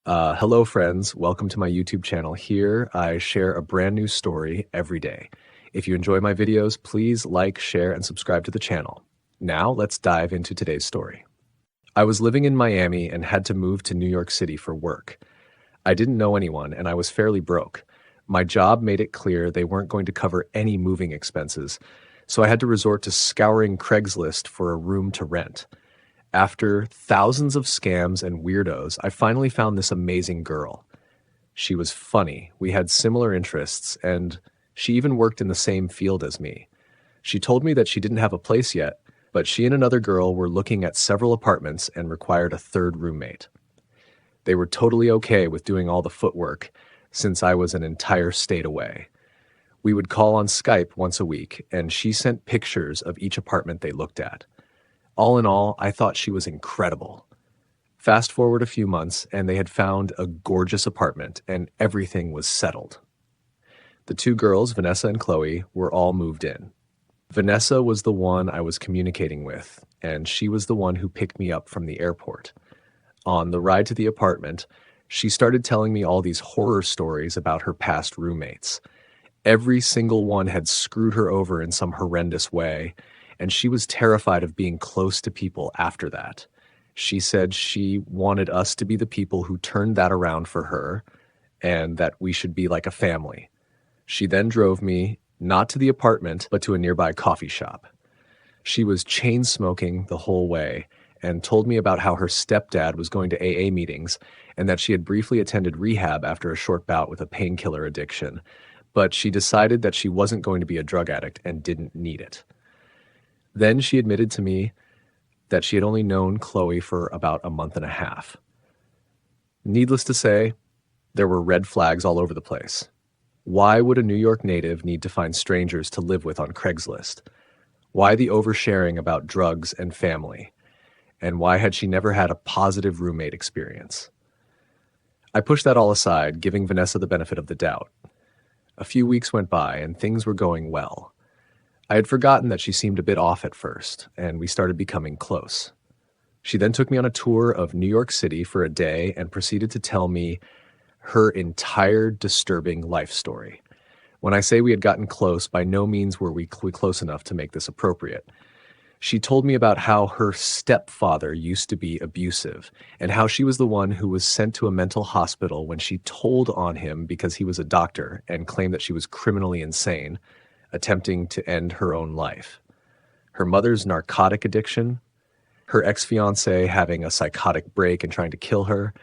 Hello, friends. Welcome to my YouTube channel. Here, I share a brand new story every day. If you enjoy my videos, please like, share, and subscribe to the channel. Now, let's dive into today's story. I was living in Miami and had to move to New York City for work. I didn't know anyone, and I was fairly broke. My job made it clear they weren't going to cover any moving expenses, so I had to resort to scouring Craigslist for a room to rent. After thousands of scams and weirdos, I finally found this amazing girl. She was funny, we had similar interests, and she even worked in the same field as me. She told me that she didn't have a place yet, but she and another girl were looking at several apartments and required a third roommate. They were totally okay with doing all the footwork, since I was an entire state away. We would call on Skype once a week, and she sent pictures of each apartment they looked at. All in all, I thought she was incredible. Fast forward a few months, and they had found a gorgeous apartment, and everything was settled. The two girls, Vanessa and Chloe, were all moved in. Vanessa was the one I was communicating with, and she was the one who picked me up from the airport. On the ride to the apartment, she started telling me all these horror stories about her past roommates. Every single one had screwed her over in some horrendous way, and she was terrified of being close to people after that. She said she wanted us to be the people who turned that around for her, and that we should be like a family. She then drove me, not to the apartment, but to a nearby coffee shop. She was chain smoking the whole way, and told me about how her stepdad was going to AA meetings, and that she had briefly attended rehab after a short bout with a painkiller addiction, but she decided that she wasn't going to be a drug addict and didn't need it. Then she admitted to me that she had only known Chloe for about a month and a half. Needless to say, there were red flags all over the place. Why would a New York native need to find strangers to live with on Craigslist? Why the oversharing about drugs and family? And why had she never had a positive roommate experience? I pushed that all aside, giving Vanessa the benefit of the doubt. A few weeks went by, and things were going well. I had forgotten that she seemed a bit off at first, and we started becoming close. She then took me on a tour of New York City for a day and proceeded to tell me her entire disturbing life story. When I say we had gotten close, by no means were we close enough to make this appropriate. She told me about how her stepfather used to be abusive, and how she was the one who was sent to a mental hospital when she told on him because he was a doctor and claimed that she was criminally insane, attempting to end her own life. Her mother's narcotic addiction, her ex-fiancé having a psychotic break and trying to kill her,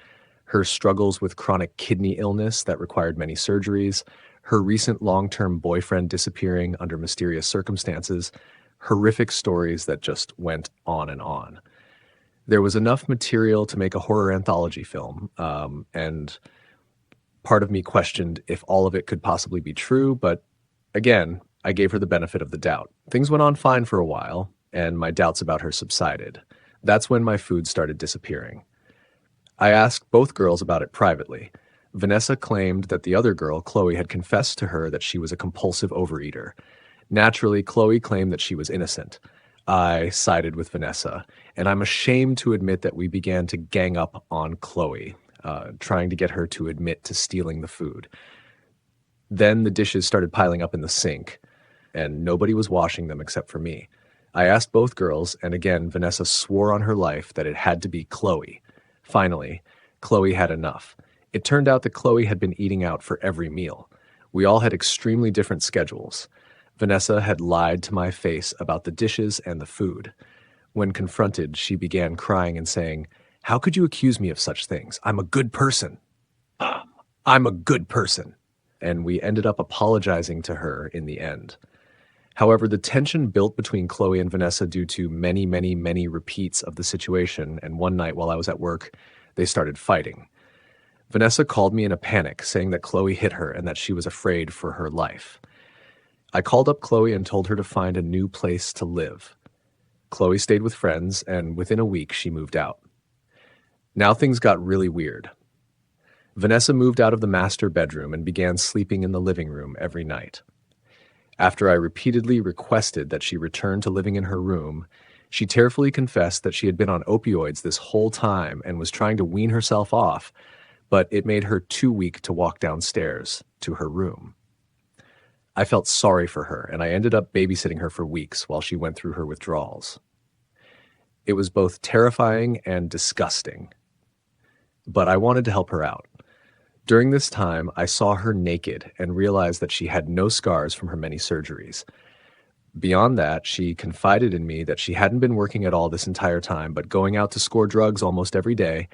her struggles with chronic kidney illness that required many surgeries, her recent long-term boyfriend disappearing under mysterious circumstances, horrific stories that just went on and on. There was enough material to make a horror anthology film, and part of me questioned if all of it could possibly be true, but again, I gave her the benefit of the doubt. Things went on fine for a while, and my doubts about her subsided. That's when my food started disappearing. I asked both girls about it privately. Vanessa claimed that the other girl, Chloe, had confessed to her that she was a compulsive overeater. Naturally, Chloe claimed that she was innocent. I sided with Vanessa, and I'm ashamed to admit that we began to gang up on Chloe, trying to get her to admit to stealing the food. Then the dishes started piling up in the sink, and nobody was washing them except for me. I asked both girls, and again, Vanessa swore on her life that it had to be Chloe. Finally, Chloe had enough. It turned out that Chloe had been eating out for every meal. We all had extremely different schedules. Vanessa had lied to my face about the dishes and the food. When confronted, she began crying and saying, "How could you accuse me of such things? I'm a good person. I'm a good person." And we ended up apologizing to her in the end. However, the tension built between Chloe and Vanessa due to many, many, many repeats of the situation, and one night while I was at work, they started fighting. Vanessa called me in a panic, saying that Chloe hit her and that she was afraid for her life. I called up Chloe and told her to find a new place to live. Chloe stayed with friends, and within a week she moved out. Now things got really weird. Vanessa moved out of the master bedroom and began sleeping in the living room every night. After I repeatedly requested that she return to living in her room, she tearfully confessed that she had been on opioids this whole time and was trying to wean herself off, but it made her too weak to walk downstairs to her room. I felt sorry for her, and I ended up babysitting her for weeks while she went through her withdrawals. It was both terrifying and disgusting, but I wanted to help her out. During this time, I saw her naked and realized that she had no scars from her many surgeries. Beyond that, she confided in me that she hadn't been working at all this entire time, but going out to score drugs almost every day,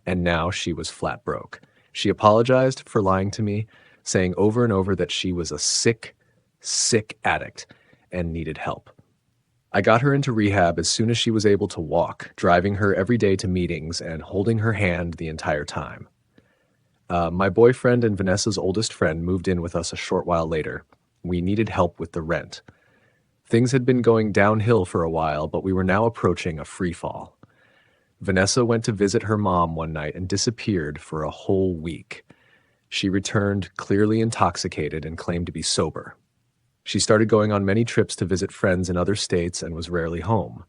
and now she was flat broke. She apologized for lying to me, saying over and over that she was a sick, sick addict and needed help. I got her into rehab as soon as she was able to walk, driving her every day to meetings and holding her hand the entire time. My boyfriend and Vanessa's oldest friend moved in with us a short while later. We needed help with the rent. Things had been going downhill for a while, but we were now approaching a free fall. Vanessa went to visit her mom one night and disappeared for a whole week. She returned clearly intoxicated and claimed to be sober. She started going on many trips to visit friends in other states and was rarely home.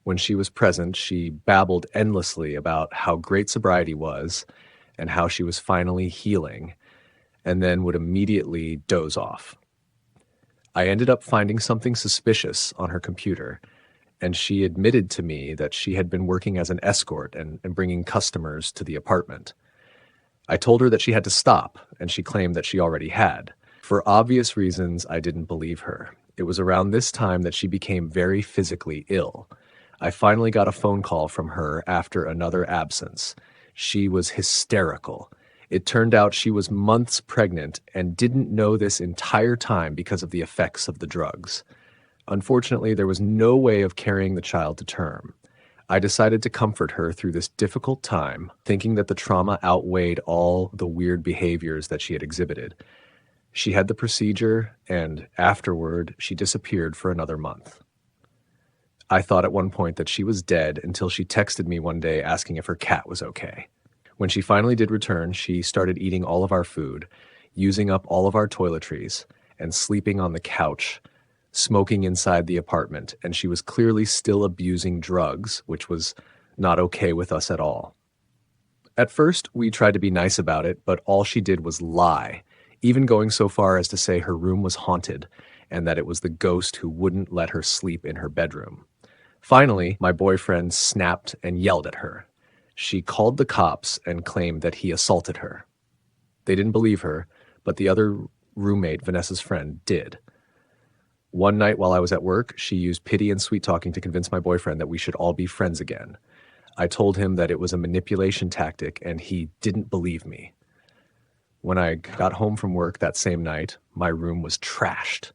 When she was present, she babbled endlessly about how great sobriety was and how she was finally healing, and then would immediately doze off. I ended up finding something suspicious on her computer, and she admitted to me that she had been working as an escort and bringing customers to the apartment. I told her that she had to stop, and she claimed that she already had. For obvious reasons, I didn't believe her. It was around this time that she became very physically ill. I finally got a phone call from her after another absence. She was hysterical. It turned out she was months pregnant and didn't know this entire time because of the effects of the drugs. Unfortunately, there was no way of carrying the child to term. I decided to comfort her through this difficult time, thinking that the trauma outweighed all the weird behaviors that she had exhibited. She had the procedure, and afterward, she disappeared for another month. I thought at one point that she was dead until she texted me one day asking if her cat was okay. When she finally did return, she started eating all of our food, using up all of our toiletries, and sleeping on the couch, smoking inside the apartment, and she was clearly still abusing drugs, which was not okay with us at all. At first, we tried to be nice about it, but all she did was lie, even going so far as to say her room was haunted and that it was the ghost who wouldn't let her sleep in her bedroom. Finally, my boyfriend snapped and yelled at her. She called the cops and claimed that he assaulted her. They didn't believe her, but the other roommate, Vanessa's friend, did. One night while I was at work, she used pity and sweet talking to convince my boyfriend that we should all be friends again. I told him that it was a manipulation tactic, and he didn't believe me. When I got home from work that same night, my room was trashed.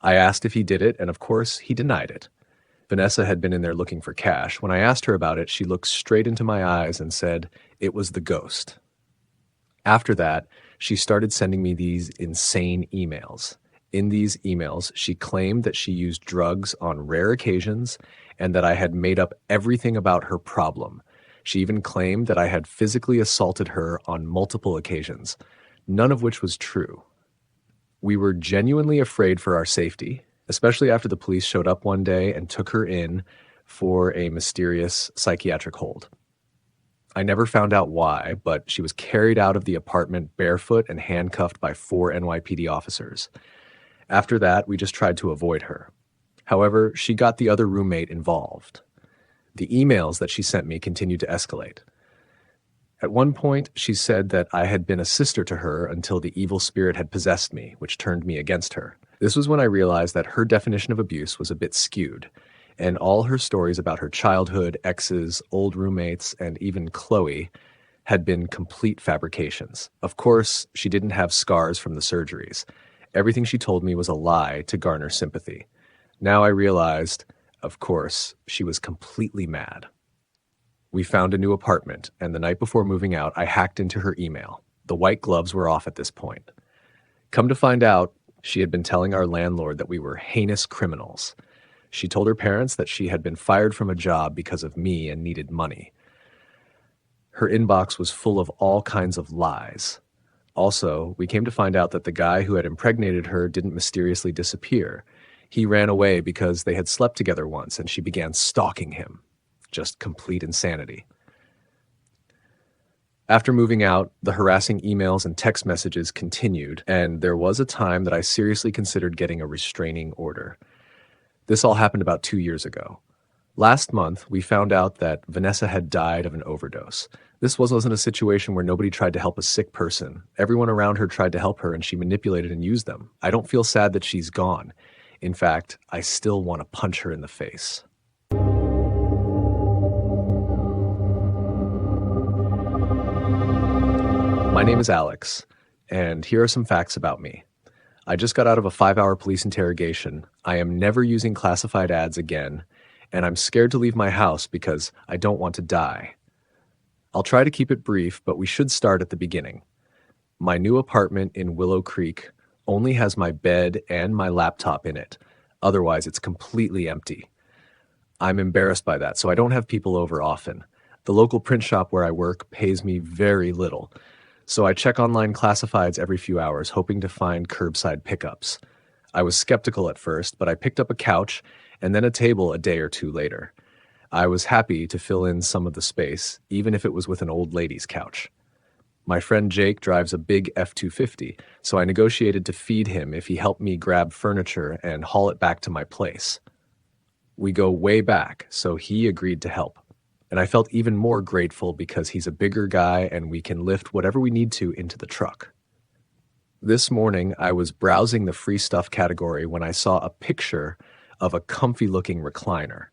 I asked if he did it, and of course, he denied it. Vanessa had been in there looking for cash. When I asked her about it, she looked straight into my eyes and said it was the ghost. After that, she started sending me these insane emails. In these emails, she claimed that she used drugs on rare occasions and that I had made up everything about her problem. She even claimed that I had physically assaulted her on multiple occasions, none of which was true. We were genuinely afraid for our safety, especially after the police showed up one day and took her in for a mysterious psychiatric hold. I never found out why, but she was carried out of the apartment barefoot and handcuffed by 4 NYPD officers. After that, we just tried to avoid her. However, she got the other roommate involved. The emails that she sent me continued to escalate. At one point, she said that I had been a sister to her until the evil spirit had possessed me, which turned me against her. This was when I realized that her definition of abuse was a bit skewed, and all her stories about her childhood, exes, old roommates, and even Chloe had been complete fabrications. Of course, she didn't have scars from the surgeries. Everything she told me was a lie to garner sympathy. Now I realized, of course, she was completely mad. We found a new apartment, and the night before moving out, I hacked into her email. The white gloves were off at this point. Come to find out, she had been telling our landlord that we were heinous criminals. She told her parents that she had been fired from a job because of me and needed money. Her inbox was full of all kinds of lies. Also, we came to find out that the guy who had impregnated her didn't mysteriously disappear. He ran away because they had slept together once, and she began stalking him. Just complete insanity. After moving out, the harassing emails and text messages continued, and there was a time that I seriously considered getting a restraining order. This all happened about 2 years ago. Last month, we found out that Vanessa had died of an overdose. This wasn't a situation where nobody tried to help a sick person. Everyone around her tried to help her, and she manipulated and used them. I don't feel sad that she's gone. In fact, I still want to punch her in the face. My name is Alex, and here are some facts about me. I just got out of a 5-hour police interrogation. I am never using classified ads again, and I'm scared to leave my house because I don't want to die. I'll try to keep it brief, but we should start at the beginning. My new apartment in Willow Creek only has my bed and my laptop in it. Otherwise, it's completely empty. I'm embarrassed by that, so I don't have people over often. The local print shop where I work pays me very little, so I check online classifieds every few hours, hoping to find curbside pickups. I was skeptical at first, but I picked up a couch and then a table a day or two later. I was happy to fill in some of the space, even if it was with an old lady's couch. My friend Jake drives a big F-250, so I negotiated to feed him if he helped me grab furniture and haul it back to my place. We go way back, so he agreed to help. And I felt even more grateful because he's a bigger guy and we can lift whatever we need to into the truck. This morning, I was browsing the free stuff category when I saw a picture of a comfy-looking recliner.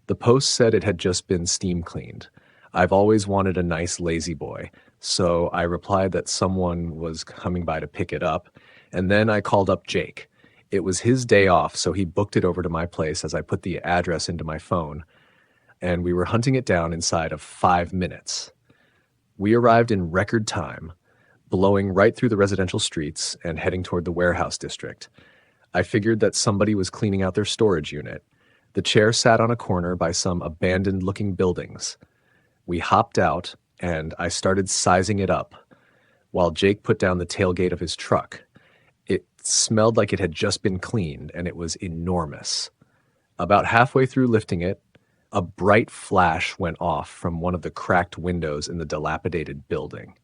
The post said it had just been steam cleaned. I've always wanted a nice lazy boy, so I replied that someone was coming by to pick it up, and then I called up Jake. It was his day off, so he booked it over to my place as I put the address into my phone, and we were hunting it down inside of 5 minutes. We arrived in record time, blowing right through the residential streets and heading toward the warehouse district. I figured that somebody was cleaning out their storage unit. The chair sat on a corner by some abandoned-looking buildings. We hopped out, and I started sizing it up, while Jake put down the tailgate of his truck. It smelled like it had just been cleaned, and it was enormous. About halfway through lifting it, a bright flash went off from one of the cracked windows in the dilapidated building.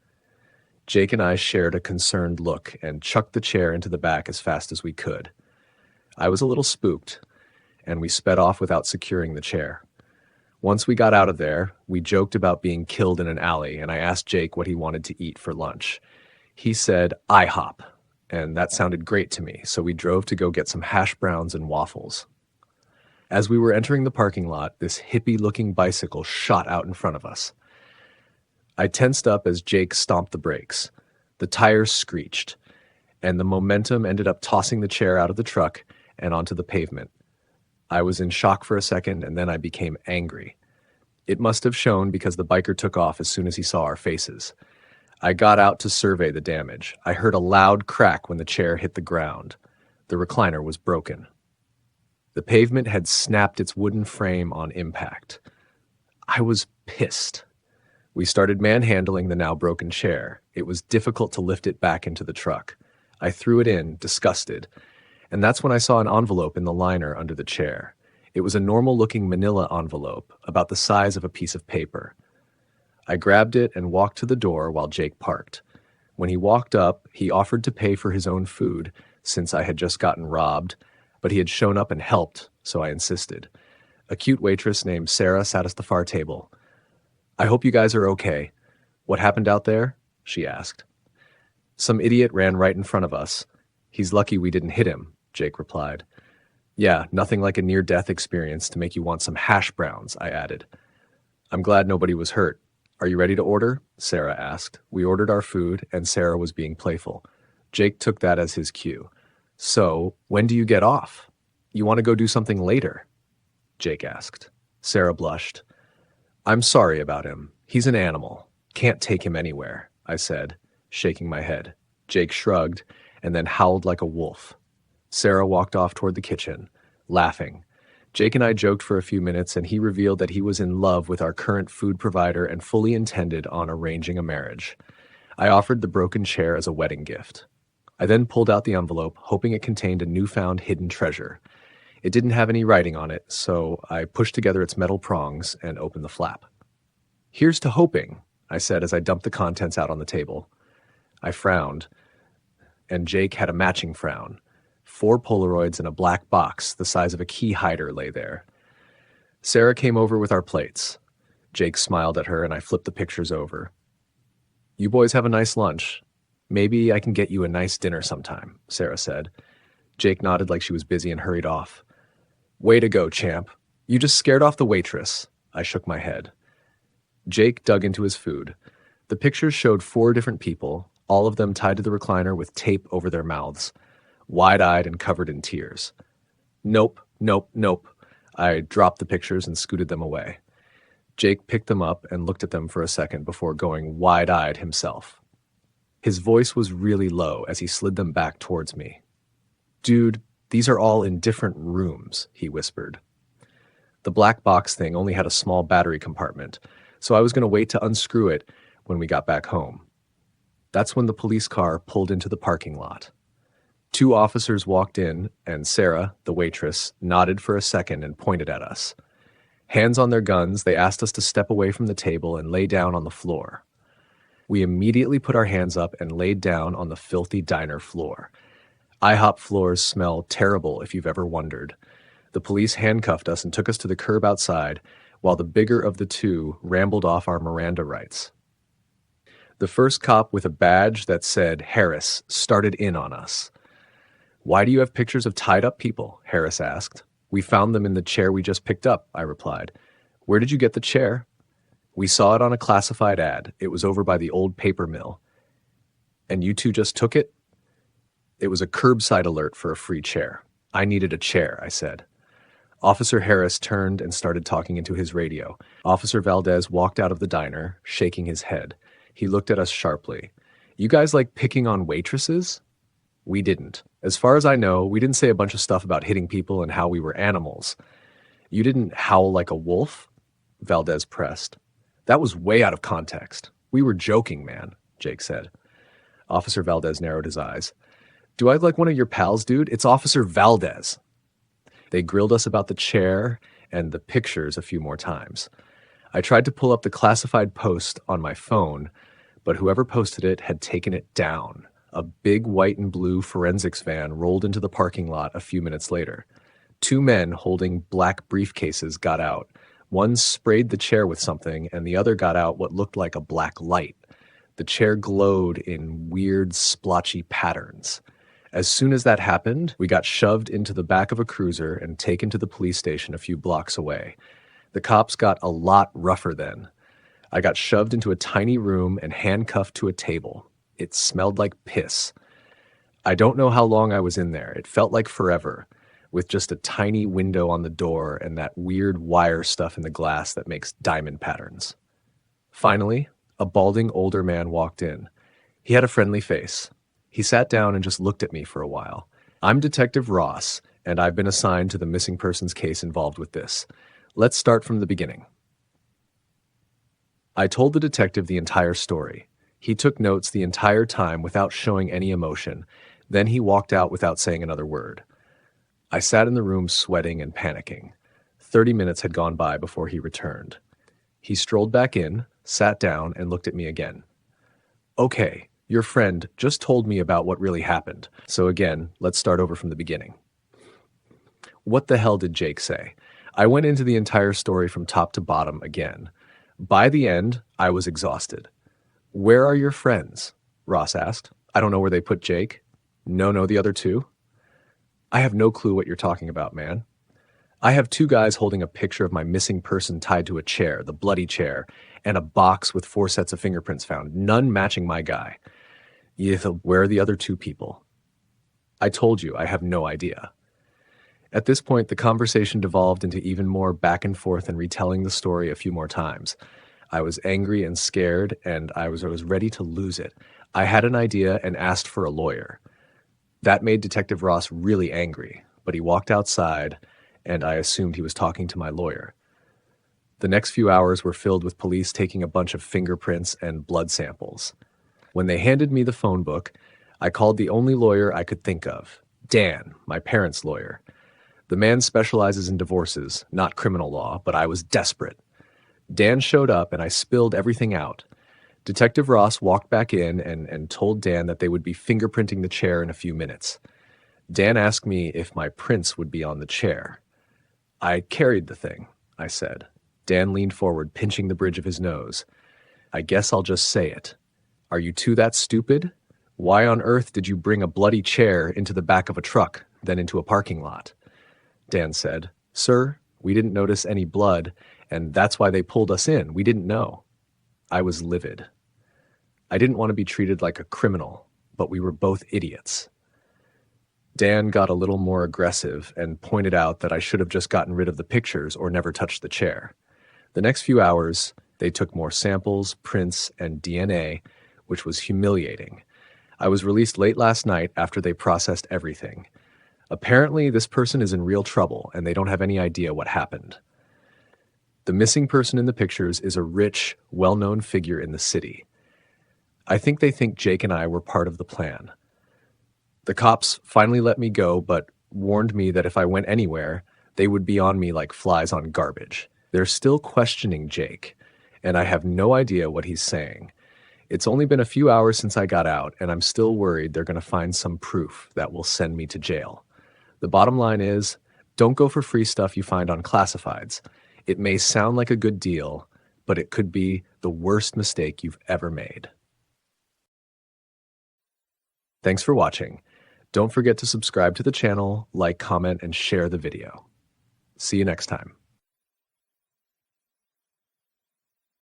Jake and I shared a concerned look and chucked the chair into the back as fast as we could. I was a little spooked, and we sped off without securing the chair. Once we got out of there, we joked about being killed in an alley, and I asked Jake what he wanted to eat for lunch. He said IHOP, and that sounded great to me, so we drove to go get some hash browns and waffles. As we were entering the parking lot, this hippie-looking bicycle shot out in front of us. I tensed up as Jake stomped the brakes. The tires screeched, and the momentum ended up tossing the chair out of the truck and onto the pavement. I was in shock for a second, and then I became angry. It must have shown because the biker took off as soon as he saw our faces. I got out to survey the damage. I heard a loud crack when the chair hit the ground. The recliner was broken. The pavement had snapped its wooden frame on impact. I was pissed. We started manhandling the now broken chair. It was difficult to lift it back into the truck. I threw it in, disgusted, and that's when I saw an envelope in the liner under the chair. It was a normal-looking manila envelope, about the size of a piece of paper. I grabbed it and walked to the door while Jake parked. When he walked up, he offered to pay for his own food, since I had just gotten robbed, but he had shown up and helped, so I insisted. A cute waitress named Sarah sat at the far table. "I hope you guys are okay. What happened out there?" she asked. "Some idiot ran right in front of us. He's lucky we didn't hit him," Jake replied. "Yeah, nothing like a near-death experience to make you want some hash browns," I added. "I'm glad nobody was hurt. Are you ready to order?" Sarah asked. We ordered our food, and Sarah was being playful. Jake took that as his cue. "So, when do you get off? You want to go do something later?" Jake asked. Sarah blushed. "I'm sorry about him. He's an animal. Can't take him anywhere," I said, shaking my head. Jake shrugged and then howled like a wolf. Sarah walked off toward the kitchen, laughing. Jake and I joked for a few minutes, and he revealed that he was in love with our current food provider and fully intended on arranging a marriage. I offered the broken chair as a wedding gift. I then pulled out the envelope, hoping it contained a newfound hidden treasure. It didn't have any writing on it, so I pushed together its metal prongs and opened the flap. "Here's to hoping," I said as I dumped the contents out on the table. I frowned, and Jake had a matching frown. 4 Polaroids in a black box the size of a key hider lay there. Sarah came over with our plates. Jake smiled at her, and I flipped the pictures over. "You boys have a nice lunch. Maybe I can get you a nice dinner sometime," Sarah said. Jake nodded like she was busy and hurried off. "Way to go, champ. You just scared off the waitress." I shook my head. Jake dug into his food. The pictures showed 4 different people, all of them tied to the recliner with tape over their mouths, wide-eyed and covered in tears. Nope, nope, nope. I dropped the pictures and scooted them away. Jake picked them up and looked at them for a second before going wide-eyed himself. His voice was really low as he slid them back towards me. "Dude, these are all in different rooms," he whispered. The black box thing only had a small battery compartment, so I was going to wait to unscrew it when we got back home. That's when the police car pulled into the parking lot. 2 officers walked in, and Sarah, the waitress, nodded for a second and pointed at us. Hands on their guns, they asked us to step away from the table and lay down on the floor. We immediately put our hands up and laid down on the filthy diner floor. IHOP floors smell terrible if you've ever wondered. The police handcuffed us and took us to the curb outside, while the bigger of the 2 rambled off our Miranda rights. The first cop with a badge that said Harris started in on us. "Why do you have pictures of tied-up people?" Harris asked. "We found them in the chair we just picked up," I replied. "Where did you get the chair?" "We saw it on a classified ad. It was over by the old paper mill." "And you 2 just took it?" "It was a curbside alert for a free chair. I needed a chair," I said. Officer Harris turned and started talking into his radio. Officer Valdez walked out of the diner, shaking his head. He looked at us sharply. "You guys like picking on waitresses?" "We didn't. As far as I know, we didn't say a bunch of stuff about hitting people and how we were animals." "You didn't howl like a wolf?" Valdez pressed. "That was way out of context. We were joking, man," Jake said. Officer Valdez narrowed his eyes. "Do I look like one of your pals, dude? It's Officer Valdez." They grilled us about the chair and the pictures a few more times. I tried to pull up the classified post on my phone, but whoever posted it had taken it down. A big white and blue forensics van rolled into the parking lot a few minutes later. 2 men holding black briefcases got out. One sprayed the chair with something, and the other got out what looked like a black light. The chair glowed in weird, splotchy patterns. As soon as that happened, we got shoved into the back of a cruiser and taken to the police station a few blocks away. The cops got a lot rougher then. I got shoved into a tiny room and handcuffed to a table. It smelled like piss. I don't know how long I was in there. It felt like forever, with just a tiny window on the door and that weird wire stuff in the glass that makes diamond patterns. Finally, a balding older man walked in. He had a friendly face. He sat down and just looked at me for a while. "I'm Detective Ross, and I've been assigned to the missing persons case involved with this. Let's start from the beginning." I told the detective the entire story. He took notes the entire time without showing any emotion. Then he walked out without saying another word. I sat in the room sweating and panicking. 30 minutes had gone by before he returned. He strolled back in, sat down, and looked at me again. "Okay, your friend just told me about what really happened. So again, let's start over from the beginning." What the hell did Jake say? I went into the entire story from top to bottom again. By the end, I was exhausted. "Where are your friends?" Ross asked. "I don't know where they put Jake." No, the other 2? "I have no clue what you're talking about, man." "I have 2 guys holding a picture of my missing person tied to a chair, the bloody chair, and a box with 4 sets of fingerprints found, none matching my guy." "Where are the other 2 people?" "I told you, I have no idea." At this point, the conversation devolved into even more back and forth and retelling the story a few more times. I was angry and scared, and I was ready to lose it. I had an idea and asked for a lawyer. That made Detective Ross really angry, but he walked outside, and I assumed he was talking to my lawyer. The next few hours were filled with police taking a bunch of fingerprints and blood samples. When they handed me the phone book, I called the only lawyer I could think of, Dan, my parents' lawyer. The man specializes in divorces, not criminal law, but I was desperate. Dan showed up and I spilled everything out. Detective Ross walked back in and told Dan that they would be fingerprinting the chair in a few minutes. Dan asked me if my prints would be on the chair. I carried the thing, I said. Dan leaned forward, pinching the bridge of his nose. I guess I'll just say it. Are you two that stupid? Why on earth did you bring a bloody chair into the back of a truck, then into a parking lot? Dan said, Sir, we didn't notice any blood, and that's why they pulled us in. We didn't know. I was livid. I didn't want to be treated like a criminal, but we were both idiots. Dan got a little more aggressive and pointed out that I should have just gotten rid of the pictures or never touched the chair. The next few hours, they took more samples, prints, and DNA, which was humiliating. I was released late last night after they processed everything. Apparently, this person is in real trouble, and they don't have any idea what happened. The missing person in the pictures is a rich, well-known figure in the city. I think they think Jake and I were part of the plan. The cops finally let me go, but warned me that if I went anywhere, they would be on me like flies on garbage. They're still questioning Jake, and I have no idea what he's saying. It's only been a few hours since I got out, and I'm still worried they're going to find some proof that will send me to jail. The bottom line is, don't go for free stuff you find on classifieds. It may sound like a good deal, but it could be the worst mistake you've ever made. Thanks for watching. Don't forget to subscribe to the channel, like, comment, and share the video. See you next time.